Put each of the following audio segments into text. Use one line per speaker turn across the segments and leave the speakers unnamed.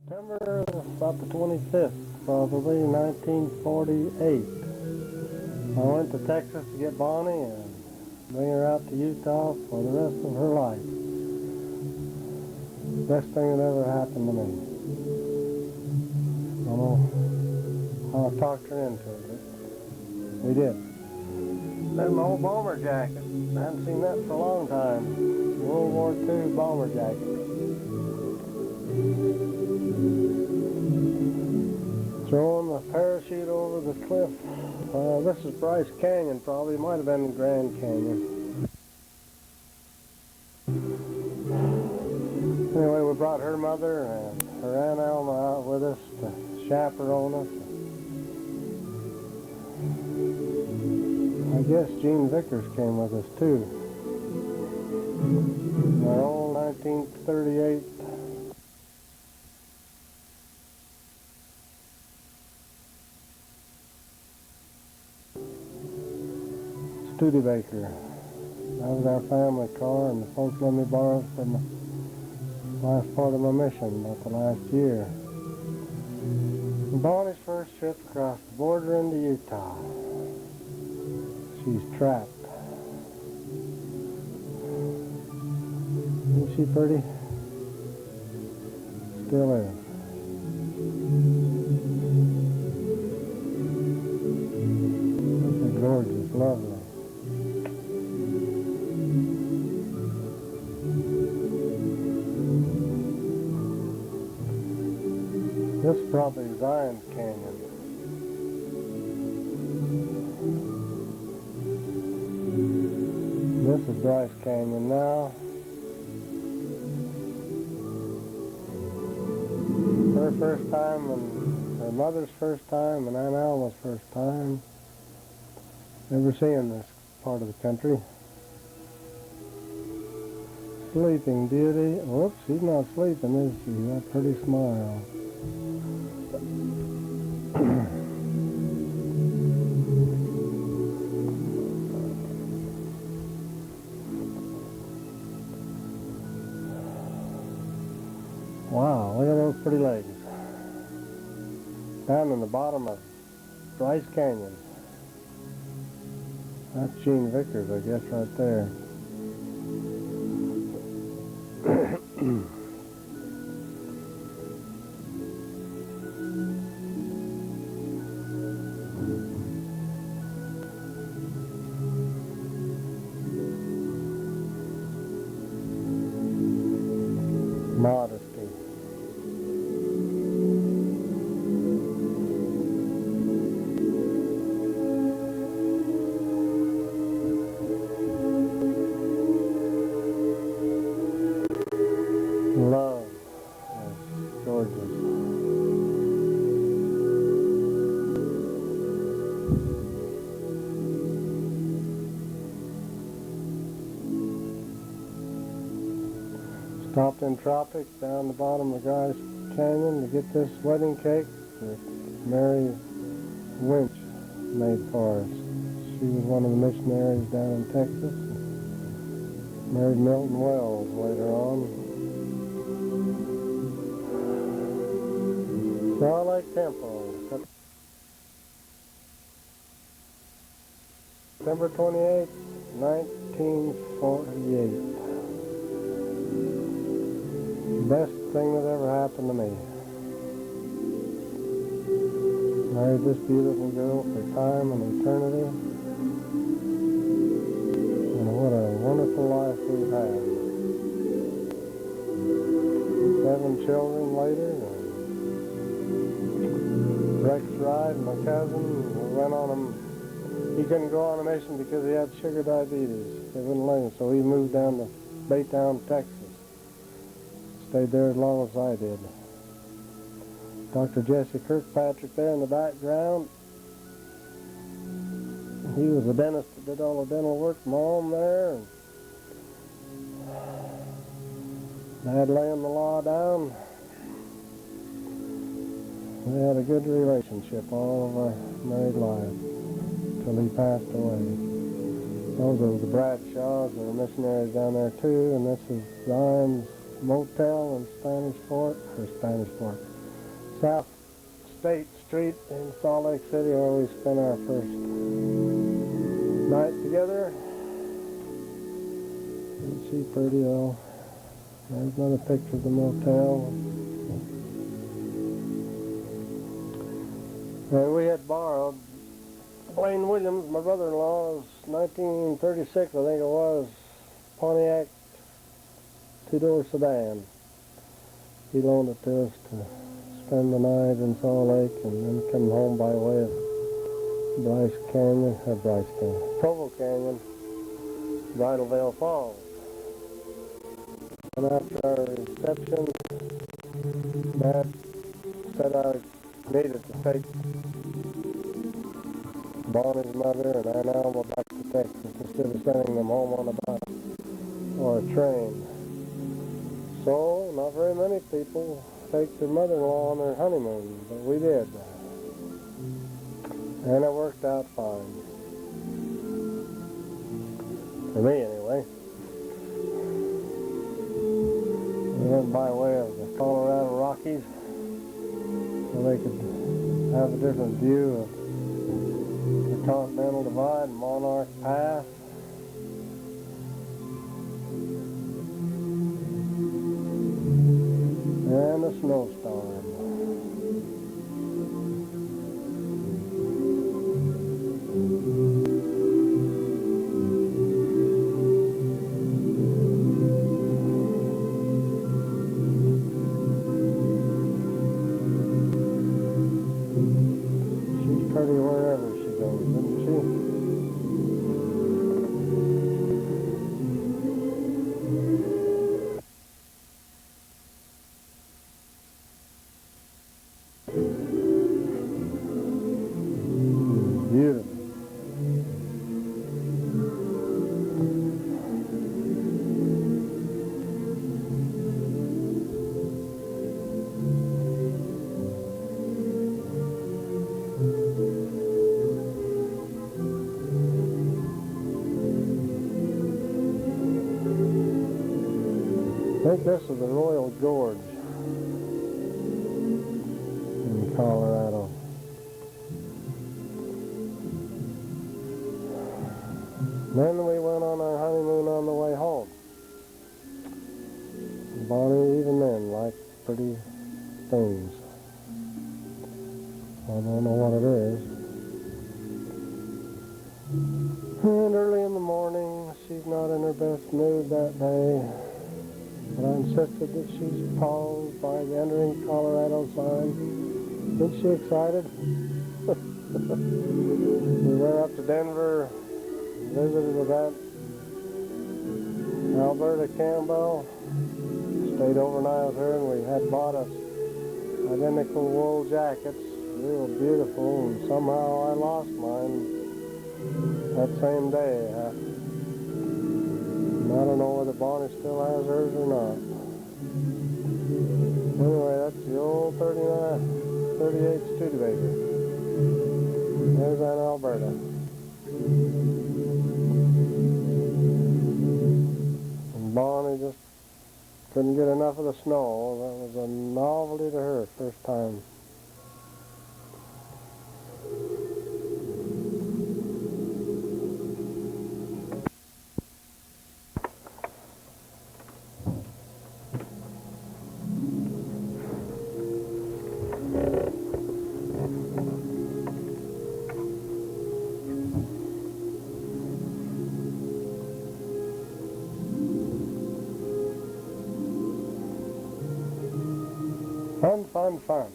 September about the 25th, probably 1948. I went to Texas to get Bonnie and bring her out to Utah for the rest of her life. Best thing that ever happened to me. I don't know how I talked her into it, but we did. Then my old bomber jacket. I hadn't seen that for a long time. World War II bomber jacket. Throwing the parachute over the cliff. This is Bryce Canyon, probably. Might have been Grand Canyon. Anyway, we brought her mother and her Aunt Alma out with us to chaperone us. I guess Gene Vickers came with us too. Our old 1938 Studebaker. That was our family car, and the folks let me borrow it for the last part of my mission, about the last year. Bonnie's first trip across the border into Utah. She's trapped. Isn't she pretty? Still is. That's gorgeous, lovely. This is probably Zion's Canyon. This is Bryce Canyon now. Her first time and her mother's first time and Aunt Alma's first time ever seeing this part of the country. Sleeping Beauty. Whoops, she's not sleeping, is she? That pretty smile. Wow, look at those pretty legs. Down in the bottom of Bryce Canyon. That's Gene Vickers, I guess, right there. Modesty. Love. Yes, gorgeous. Stopped in Tropic down the bottom of Bryce Canyon to get this wedding cake that Mary Winch made for us. She was one of the missionaries down in Texas. Married Milton Wells later on. Salt Lake Temple, September 28, 1948. Best thing that ever happened to me. Married this beautiful girl for time and eternity. And what a wonderful life we've had. 7 children later. Rex Ride, my cousin, we went on him. He couldn't go on a mission because he had sugar diabetes. They wouldn't let him, so he moved down to Baytown, Texas. Stayed there as long as I did. Dr. Jesse Kirkpatrick there in the background. He was the dentist that did all the dental work. Mom there. Dad laying the law down. We had a good relationship all of our married life till he passed away. Those are the Bradshaws, they're missionaries down there too, and this is Zion's motel in Spanish Fork, South State Street in Salt Lake City, where we spent our first night together. Isn't she pretty though? There's another picture of the motel. And we had borrowed Blaine Williams, my brother-in-law's 1936, I think it was, Pontiac two-door sedan. He loaned it to us to spend the night in Salt Lake and then come home by way of Provo Canyon, Bridal Veil Falls. And after our reception, Dad said I needed to take Bonnie's mother and Aunt Alma back to Texas instead of sending them home on a bus or a train. So, not very many people take their mother-in-law on their honeymoon, but we did. And it worked out fine. For me, anyway. We went by way of the Colorado Rockies so they could have a different view of the Continental Divide and Monarch Pass. And a snowstorm. She's pretty wherever she goes, isn't she? Beautiful. I think this is the Royal Gorge in Colorado. Then we went on our honeymoon on the way home. Bonnie, even then, liked pretty things. I don't know what it is. And early in the morning, she's not in her best mood that day. But I insisted that she's paused by the entering Colorado sign. Isn't she excited? We went up to Denver, visited with Aunt Alberta Campbell, stayed overnight with her, and we had bought us identical wool jackets, real beautiful, and somehow I lost mine that same day. I don't know whether Bonnie still has hers or not. Anyway, that's the old 38 Studebaker. There's Aunt Alberta. And Bonnie just couldn't get enough of the snow. That was a novelty to her first time. Fun, fun, fun.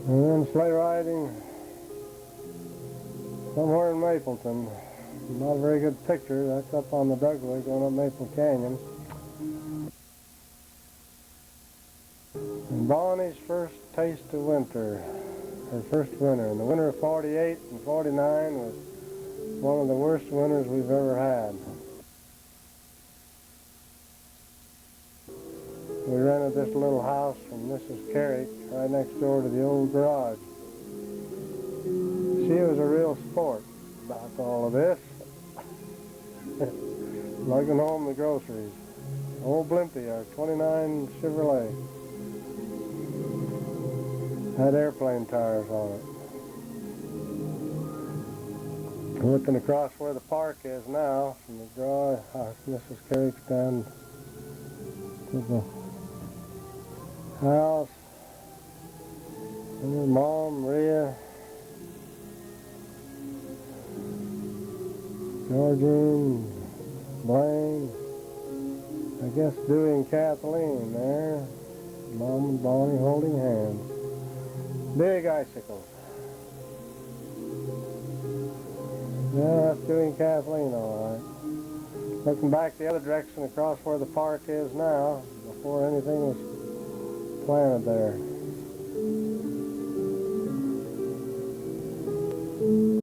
And then sleigh riding somewhere in Mapleton. Not a very good picture. That's up on the Dugway going up Maple Canyon. And Bonnie's first taste of winter. Her first winter. And the winter of 48 and 49 was one of the worst winters we've ever had. We rented this little house from Mrs. Carrick right next door to the old garage. She was a real sport about all of this. Lugging home the groceries. Old Blimpie, our 29 Chevrolet. Had airplane tires on it. Looking across where the park is now, from the garage, Mrs. Carrick's down to the house. And her mom, Rhea, Georgine, Blaine, I guess Dewey and Kathleen there. Mom and Bonnie holding hands. Big icicles. Yeah, that's Dewey and Kathleen, all right. Looking back the other direction across where the park is now, before anything was planted there.